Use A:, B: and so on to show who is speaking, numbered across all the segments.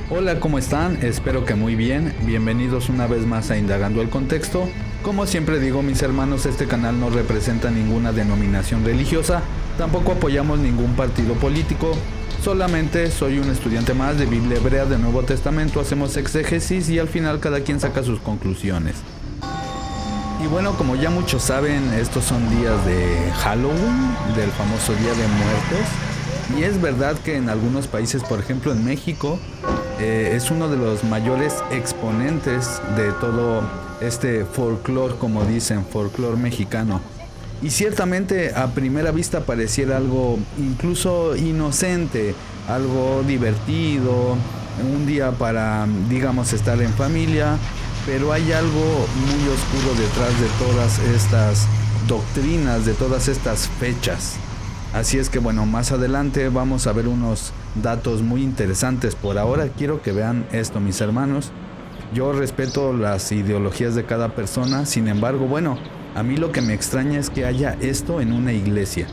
A: Hola, ¿cómo están? Espero que muy bien. Bienvenidos una vez más a Indagando el Contexto. Como siempre digo, mis hermanos, este canal no representa ninguna denominación religiosa, tampoco apoyamos ningún partido político, solamente soy un estudiante más de Biblia Hebrea del Nuevo Testamento, hacemos exégesis y al final cada quien saca sus conclusiones. Y bueno, como ya muchos saben, estos son días de Halloween, del famoso Día de Muertos. Y es verdad que en algunos países, por ejemplo en México, es uno de los mayores exponentes de todo este folclore, como dicen, folclore mexicano. Y ciertamente a primera vista pareciera algo incluso inocente, algo divertido, un día para, digamos, estar en familia, pero hay algo muy oscuro detrás de todas estas doctrinas, de todas estas fechas. Así es que bueno, más adelante vamos a ver unos datos muy interesantes. Por ahora quiero que vean esto, mis hermanos. Yo respeto las ideologías de cada persona, sin embargo, bueno, a mí lo que me extraña es que haya esto en una iglesia.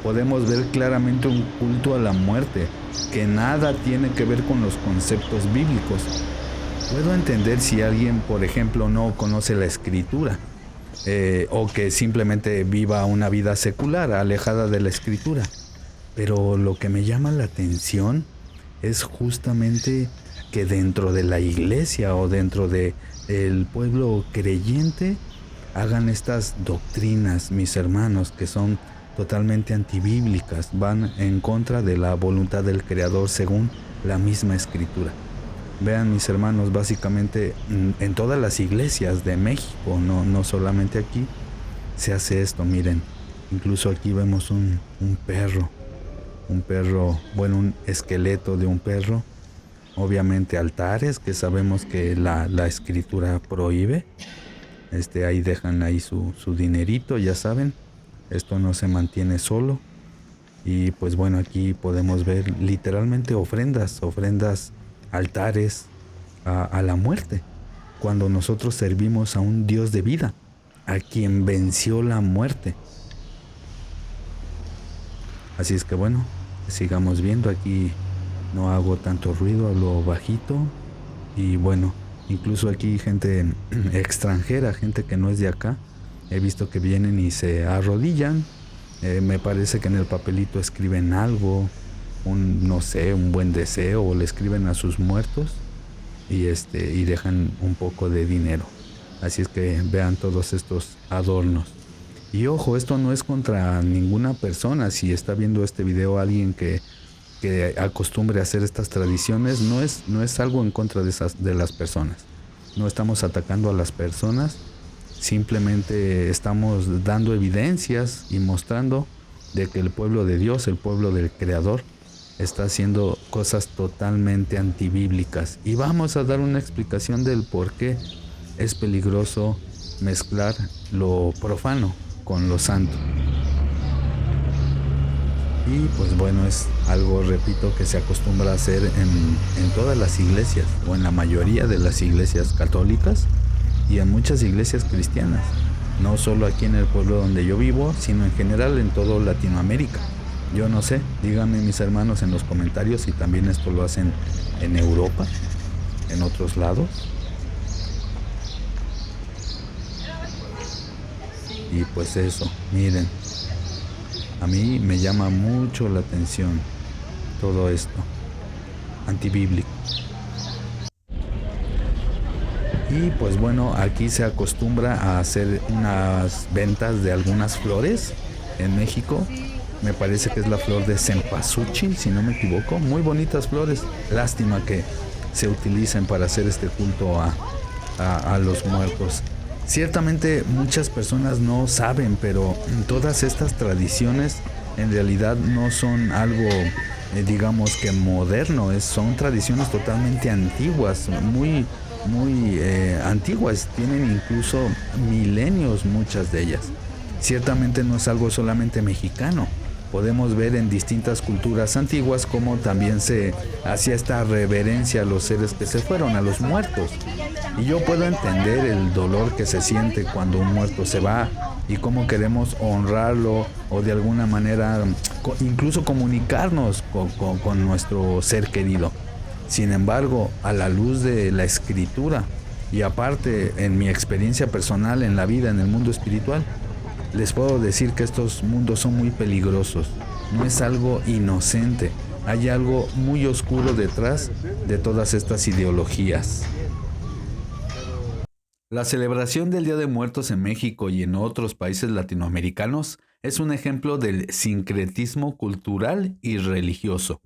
A: Podemos ver claramente un culto a la muerte, que nada tiene que ver con los conceptos bíblicos. Puedo entender si alguien, por ejemplo, no conoce la escritura, o que simplemente viva una vida secular, alejada de la escritura. Pero lo que me llama la atención es justamente que dentro de la iglesia o dentro de el pueblo creyente hagan estas doctrinas, mis hermanos, que son totalmente antibíblicas, van en contra de la voluntad del Creador según la misma escritura. Vean, mis hermanos, básicamente en todas las iglesias de México, no solamente aquí, se hace esto. Miren, incluso aquí vemos un perro, bueno, un esqueleto de un perro, obviamente altares que sabemos que la escritura prohíbe. Ahí dejan ahí su dinerito, ya saben, esto no se mantiene solo. Y pues bueno, aquí podemos ver literalmente ofrendas, altares a la muerte, cuando nosotros servimos a un Dios de vida, a quien venció la muerte. Así es que bueno, sigamos viendo. Aquí no hago tanto ruido, hablo bajito. Y bueno, incluso aquí gente extranjera, gente que no es de acá, he visto que vienen y se arrodillan. Me parece que en el papelito escriben algo, no sé, un buen deseo, o le escriben a sus muertos y dejan un poco de dinero. Así es que vean todos estos adornos. Y ojo, esto no es contra ninguna persona. Si está viendo este video alguien que acostumbre a hacer estas tradiciones, no es algo en contra de las personas. No estamos atacando a las personas, simplemente estamos dando evidencias y mostrando de que el pueblo de Dios, el pueblo del Creador, está haciendo cosas totalmente antibíblicas. Y vamos a dar una explicación del por qué es peligroso mezclar lo profano con lo santo. Y pues bueno, es algo, repito, que se acostumbra a hacer en todas las iglesias, o en la mayoría de las iglesias católicas y en muchas iglesias cristianas. No solo aquí en el pueblo donde yo vivo, sino en general en toda Latinoamérica. Yo no sé, díganme mis hermanos en los comentarios si también esto lo hacen en Europa, en otros lados. Y pues eso, miren, a mí me llama mucho la atención todo esto antibíblico. Y pues bueno, aquí se acostumbra a hacer unas ventas de algunas flores en México. Me parece que es la flor de cempasúchil, si no me equivoco. Muy bonitas flores. Lástima que se utilicen para hacer este culto a los muertos. Ciertamente muchas personas no saben, pero todas estas tradiciones en realidad no son algo, digamos que moderno. Son tradiciones totalmente antiguas, muy antiguas. Tienen incluso milenios muchas de ellas. Ciertamente no es algo solamente mexicano. Podemos ver en distintas culturas antiguas cómo también se hacía esta reverencia a los seres que se fueron, a los muertos. Y yo puedo entender el dolor que se siente cuando un muerto se va y cómo queremos honrarlo, o de alguna manera incluso comunicarnos con nuestro ser querido. Sin embargo, a la luz de la escritura y aparte en mi experiencia personal en la vida, en el mundo espiritual, les puedo decir que estos mundos son muy peligrosos. No es algo inocente. Hay algo muy oscuro detrás de todas estas ideologías. La celebración del Día de Muertos en México y en otros países latinoamericanos es un ejemplo del sincretismo cultural y religioso.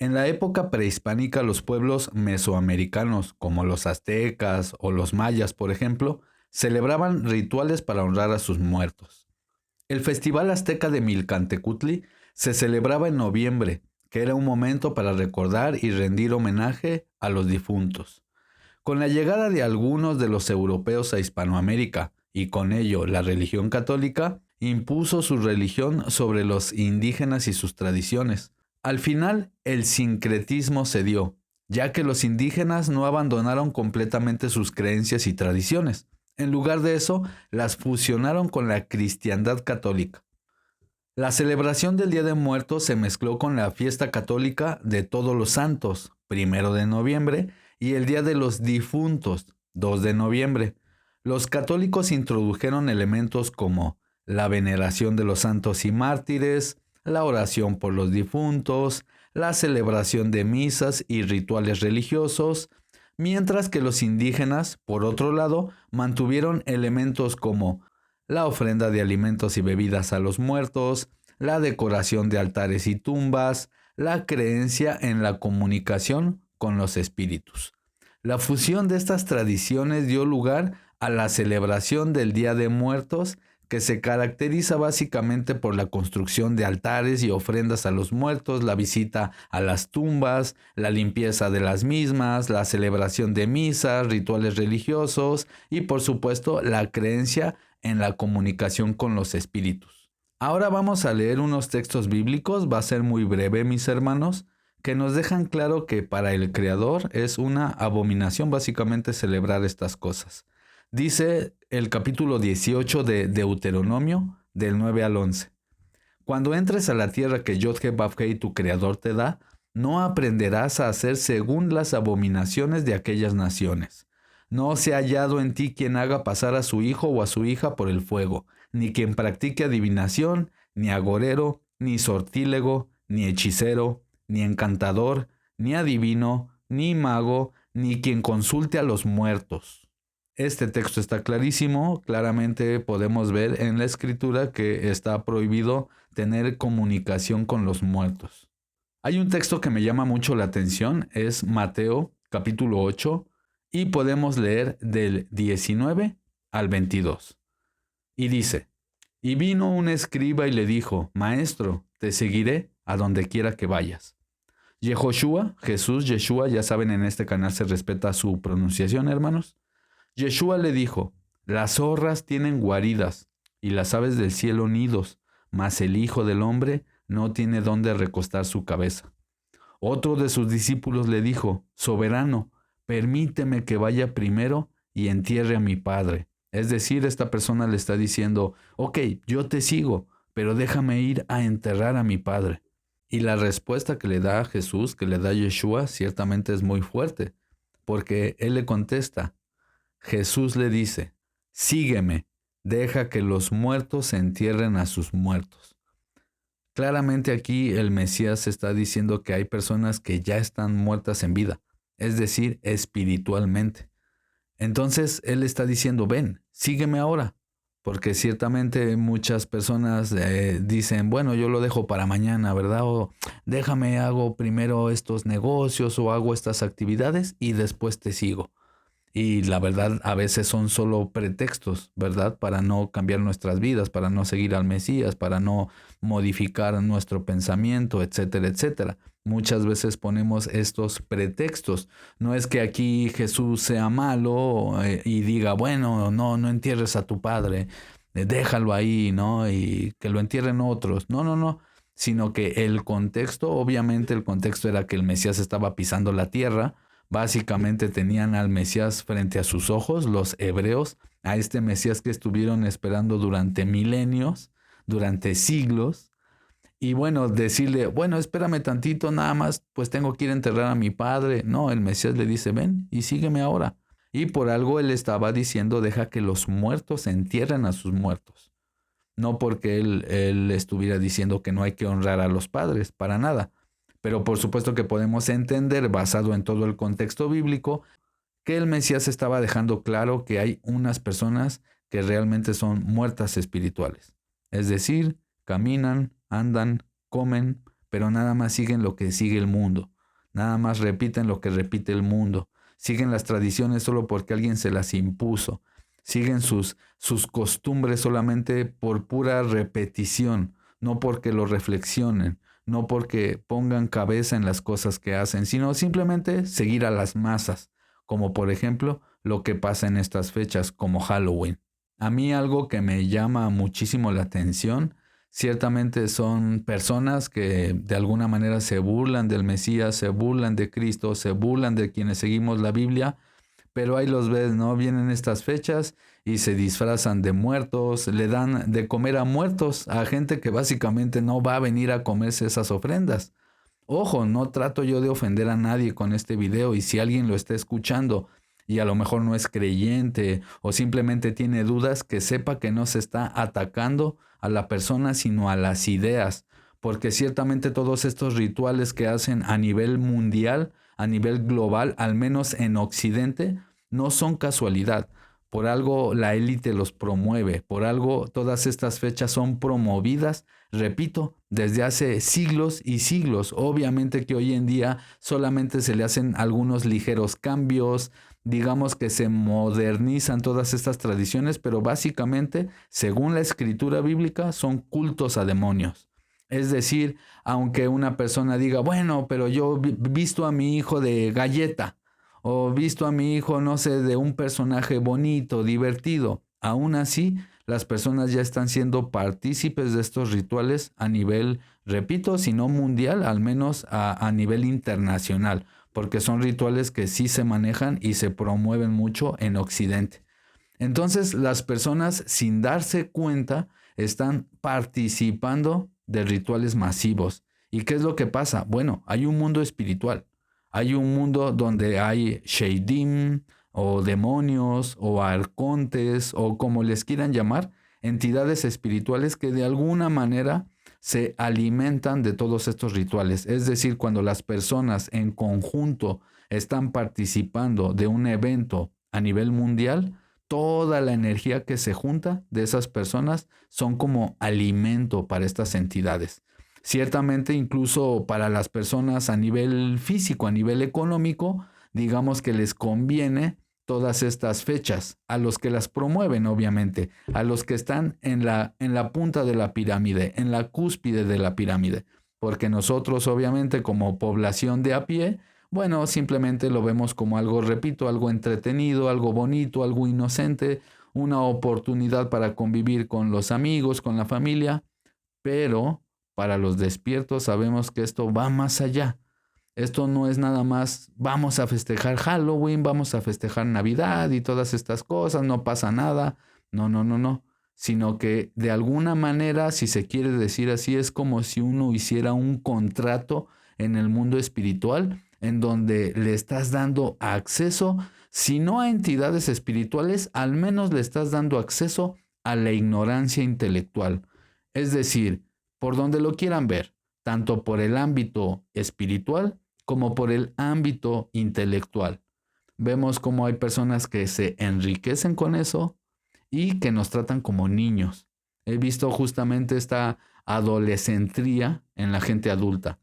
A: En la época prehispánica, los pueblos mesoamericanos, como los aztecas o los mayas, por ejemplo, celebraban rituales para honrar a sus muertos. El Festival Azteca de Milcantecutli se celebraba en noviembre, que era un momento para recordar y rendir homenaje a los difuntos. Con la llegada de algunos de los europeos a Hispanoamérica, y con ello la religión católica, impuso su religión sobre los indígenas y sus tradiciones. Al final, el sincretismo se dio, ya que los indígenas no abandonaron completamente sus creencias y tradiciones. En lugar de eso, las fusionaron con la cristiandad católica. La celebración del Día de Muertos se mezcló con la fiesta católica de Todos los Santos, 1 de noviembre, y el Día de los Difuntos, 2 de noviembre. Los católicos introdujeron elementos como la veneración de los santos y mártires, la oración por los difuntos, la celebración de misas y rituales religiosos, mientras que los indígenas, por otro lado, mantuvieron elementos como la ofrenda de alimentos y bebidas a los muertos, la decoración de altares y tumbas, la creencia en la comunicación con los espíritus. La fusión de estas tradiciones dio lugar a la celebración del Día de Muertos, que se caracteriza básicamente por la construcción de altares y ofrendas a los muertos, la visita a las tumbas, la limpieza de las mismas, la celebración de misas, rituales religiosos y por supuesto la creencia en la comunicación con los espíritus. Ahora vamos a leer unos textos bíblicos, va a ser muy breve, mis hermanos, que nos dejan claro que para el Creador es una abominación básicamente celebrar estas cosas. Dice el capítulo 18 de Deuteronomio, del 9 al 11. Cuando entres a la tierra que Yod-Heh-Vav-Heh, tu Creador, te da, no aprenderás a hacer según las abominaciones de aquellas naciones. No se ha hallado en ti quien haga pasar a su hijo o a su hija por el fuego, ni quien practique adivinación, ni agorero, ni sortílego, ni hechicero, ni encantador, ni adivino, ni mago, ni quien consulte a los muertos. Este texto está clarísimo, claramente podemos ver en la escritura que está prohibido tener comunicación con los muertos. Hay un texto que me llama mucho la atención, es Mateo capítulo 8 y podemos leer del 19 al 22. Y dice, y vino un escriba y le dijo, Maestro, te seguiré a donde quiera que vayas. Yehoshua, Jesús, Yeshua, ya saben, en este canal se respeta su pronunciación, hermanos. Yeshua le dijo, las zorras tienen guaridas y las aves del cielo nidos, mas el Hijo del Hombre no tiene dónde recostar su cabeza. Otro de sus discípulos le dijo, Soberano, permíteme que vaya primero y entierre a mi Padre. Es decir, esta persona le está diciendo, ok, yo te sigo, pero déjame ir a enterrar a mi Padre. Y la respuesta que le da a Jesús, que le da Yeshua, ciertamente es muy fuerte, porque él le contesta, Jesús le dice, sígueme, deja que los muertos entierren a sus muertos. Claramente aquí el Mesías está diciendo que hay personas que ya están muertas en vida, es decir, espiritualmente. Entonces él está diciendo, ven, sígueme ahora, porque ciertamente muchas personas dicen, bueno, yo lo dejo para mañana, ¿verdad? O déjame, hago primero estos negocios o hago estas actividades y después te sigo. Y la verdad a veces son solo pretextos, ¿verdad? Para no cambiar nuestras vidas, para no seguir al Mesías, para no modificar nuestro pensamiento, etcétera, etcétera. Muchas veces ponemos estos pretextos. No es que aquí Jesús sea malo y diga, bueno, no entierres a tu padre, déjalo ahí, ¿no? Y que lo entierren otros. No. Sino que el contexto, obviamente el contexto era que el Mesías estaba pisando la tierra. Básicamente tenían al Mesías frente a sus ojos, los hebreos, a este Mesías que estuvieron esperando durante milenios, durante siglos. Y bueno, decirle, bueno, espérame tantito, nada más, pues tengo que ir a enterrar a mi padre. No, el Mesías le dice, ven y sígueme ahora. Y por algo él estaba diciendo, deja que los muertos entierren a sus muertos. No porque él estuviera diciendo que no hay que honrar a los padres, para nada. Pero por supuesto que podemos entender, basado en todo el contexto bíblico, que el Mesías estaba dejando claro que hay unas personas que realmente son muertas espirituales. Es decir, caminan, andan, comen, pero nada más siguen lo que sigue el mundo. Nada más repiten lo que repite el mundo. Siguen las tradiciones solo porque alguien se las impuso. Siguen sus costumbres solamente por pura repetición, no porque lo reflexionen, no porque pongan cabeza en las cosas que hacen, sino simplemente seguir a las masas, como por ejemplo lo que pasa en estas fechas como Halloween. A mí algo que me llama muchísimo la atención, ciertamente son personas que de alguna manera se burlan del Mesías, se burlan de Cristo, se burlan de quienes seguimos la Biblia, pero ahí los ves, ¿no? Vienen estas fechas y se disfrazan de muertos, le dan de comer a muertos, a gente que básicamente no va a venir a comerse esas ofrendas. Ojo, no trato yo de ofender a nadie con este video, y si alguien lo está escuchando y a lo mejor no es creyente o simplemente tiene dudas, que sepa que no se está atacando a la persona sino a las ideas, porque ciertamente todos estos rituales que hacen a nivel mundial, a nivel global, al menos en Occidente, no son casualidad. Por algo la élite los promueve, por algo todas estas fechas son promovidas, repito, desde hace siglos y siglos. Obviamente que hoy en día solamente se le hacen algunos ligeros cambios, digamos que se modernizan todas estas tradiciones, pero básicamente, según la escritura bíblica, son cultos a demonios. Es decir, aunque una persona diga, bueno, pero yo he visto a mi hijo de galleta, o visto a mi hijo, no sé, de un personaje bonito, divertido, aún así, las personas ya están siendo partícipes de estos rituales a nivel, repito, si no mundial, al menos a nivel internacional, porque son rituales que sí se manejan y se promueven mucho en Occidente. Entonces, las personas, sin darse cuenta, están participando de rituales masivos. ¿Y qué es lo que pasa? Bueno, hay un mundo espiritual. Hay un mundo donde hay Sheidim o demonios o arcontes o como les quieran llamar, entidades espirituales que de alguna manera se alimentan de todos estos rituales. Es decir, cuando las personas en conjunto están participando de un evento a nivel mundial, toda la energía que se junta de esas personas son como alimento para estas entidades. Ciertamente incluso para las personas a nivel físico, a nivel económico, digamos que les conviene todas estas fechas, a los que las promueven obviamente, a los que están en la punta de la pirámide, en la cúspide de la pirámide, porque nosotros obviamente como población de a pie, bueno, simplemente lo vemos como algo, repito, algo entretenido, algo bonito, algo inocente, una oportunidad para convivir con los amigos, con la familia, pero para los despiertos sabemos que esto va más allá. Esto no es nada más, vamos a festejar Halloween, vamos a festejar Navidad y todas estas cosas, no pasa nada. No, no, no, no. Sino que de alguna manera, si se quiere decir así, es como si uno hiciera un contrato en el mundo espiritual en donde le estás dando acceso, si no a entidades espirituales, al menos le estás dando acceso a la ignorancia intelectual. Es decir, por donde lo quieran ver, tanto por el ámbito espiritual como por el ámbito intelectual. Vemos cómo hay personas que se enriquecen con eso y que nos tratan como niños. He visto justamente esta adolescentría en la gente adulta,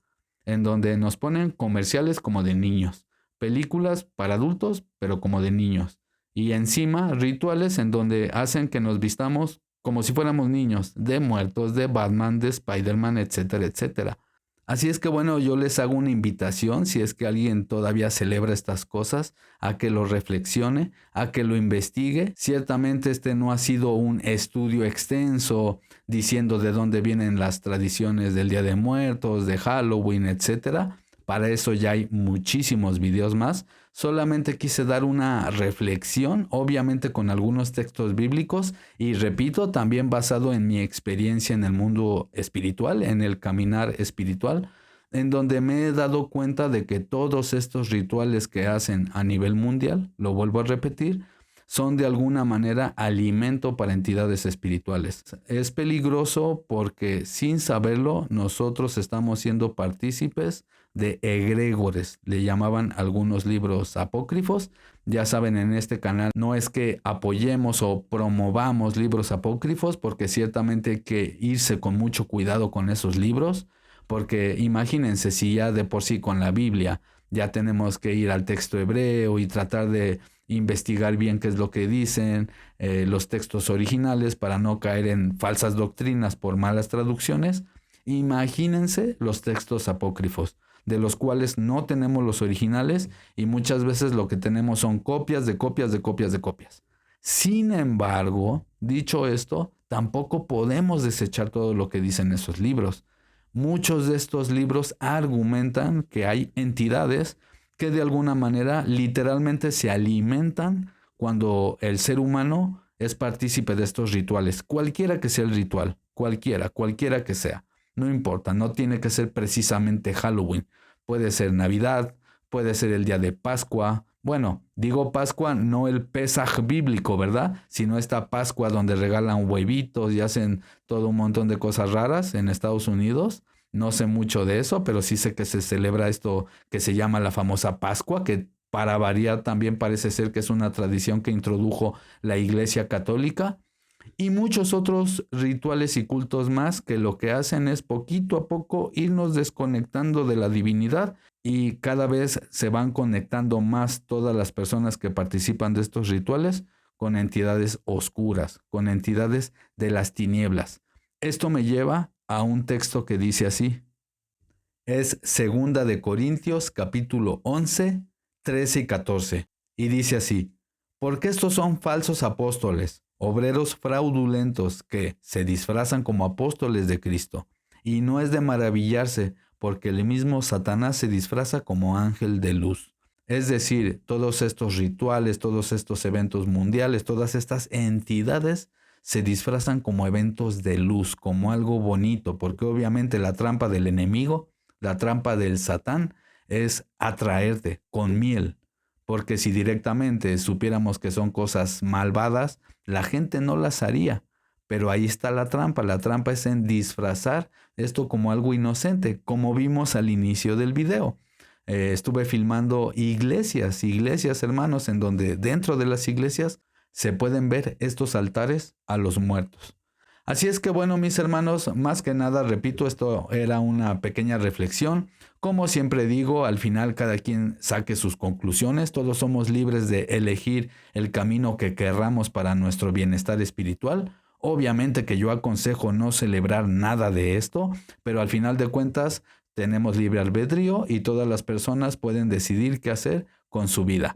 A: en donde nos ponen comerciales como de niños, películas para adultos, pero como de niños, y encima rituales en donde hacen que nos vistamos como si fuéramos niños, de muertos, de Batman, de Spider-Man, etcétera, etcétera. Así es que bueno, yo les hago una invitación, si es que alguien todavía celebra estas cosas, a que lo reflexione, a que lo investigue. Ciertamente este no ha sido un estudio extenso diciendo de dónde vienen las tradiciones del Día de Muertos, de Halloween, etcétera, Para eso ya hay muchísimos videos más. Solamente quise dar una reflexión, obviamente con algunos textos bíblicos y repito, también basado en mi experiencia en el mundo espiritual, en el caminar espiritual, en donde me he dado cuenta de que todos estos rituales que hacen a nivel mundial, lo vuelvo a repetir, son de alguna manera alimento para entidades espirituales. Es peligroso porque sin saberlo nosotros estamos siendo partícipes de egregores, le llamaban algunos libros apócrifos. Ya saben, en este canal no es que apoyemos o promovamos libros apócrifos, porque ciertamente hay que irse con mucho cuidado con esos libros, porque imagínense si ya de por sí con la Biblia ya tenemos que ir al texto hebreo y tratar de investigar bien qué es lo que dicen los textos originales para no caer en falsas doctrinas por malas traducciones. Imagínense los textos apócrifos, de los cuales no tenemos los originales y muchas veces lo que tenemos son copias de copias de copias de copias. Sin embargo, dicho esto, tampoco podemos desechar todo lo que dicen esos libros. Muchos de estos libros argumentan que hay entidades que de alguna manera literalmente se alimentan cuando el ser humano es partícipe de estos rituales. Cualquiera que sea el ritual, cualquiera que sea. No importa, no tiene que ser precisamente Halloween. Puede ser Navidad, puede ser el día de Pascua. Bueno, digo Pascua, no el Pesaj bíblico, ¿verdad? Sino esta Pascua donde regalan huevitos y hacen todo un montón de cosas raras en Estados Unidos. No sé mucho de eso, pero sí sé que se celebra esto que se llama la famosa Pascua, que para variar también parece ser que es una tradición que introdujo la Iglesia Católica. Y muchos otros rituales y cultos más que lo que hacen es poquito a poco irnos desconectando de la divinidad y cada vez se van conectando más todas las personas que participan de estos rituales con entidades oscuras, con entidades de las tinieblas. Esto me lleva a un texto que dice así. Es 2 de Corintios capítulo 11, 13 y 14. Y dice así: porque estos son falsos apóstoles, obreros fraudulentos que se disfrazan como apóstoles de Cristo. Y no es de maravillarse, porque el mismo Satanás se disfraza como ángel de luz. Es decir, todos estos rituales, todos estos eventos mundiales, todas estas entidades se disfrazan como eventos de luz, como algo bonito, porque obviamente la trampa del enemigo, la trampa del Satán, es atraerte con miel. Porque si directamente supiéramos que son cosas malvadas, la gente no las haría. Pero ahí está la trampa es en disfrazar esto como algo inocente, como vimos al inicio del video. Estuve filmando iglesias, hermanos, en donde dentro de las iglesias se pueden ver estos altares a los muertos. Así es que bueno, mis hermanos, más que nada, repito, esto era una pequeña reflexión. Como siempre digo, al final cada quien saque sus conclusiones. Todos somos libres de elegir el camino que querramos para nuestro bienestar espiritual. Obviamente que yo aconsejo no celebrar nada de esto, pero al final de cuentas tenemos libre albedrío y todas las personas pueden decidir qué hacer con su vida.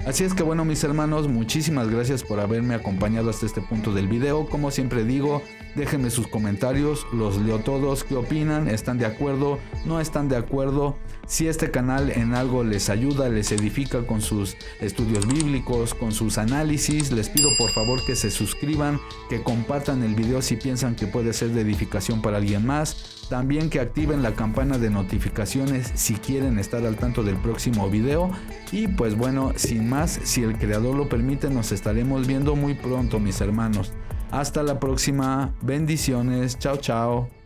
A: Así es que bueno, mis hermanos, muchísimas gracias por haberme acompañado hasta este punto del video. Como siempre digo, déjenme sus comentarios, los leo todos. ¿Qué opinan? ¿Están de acuerdo? ¿No están de acuerdo? Si este canal en algo les ayuda, les edifica con sus estudios bíblicos, con sus análisis, les pido por favor que se suscriban, que compartan el video si piensan que puede ser de edificación para alguien más. También que activen la campana de notificaciones si quieren estar al tanto del próximo video. Y pues bueno, sin más, si el creador lo permite, nos estaremos viendo muy pronto, mis hermanos. Hasta la próxima. Bendiciones. Chao, chao.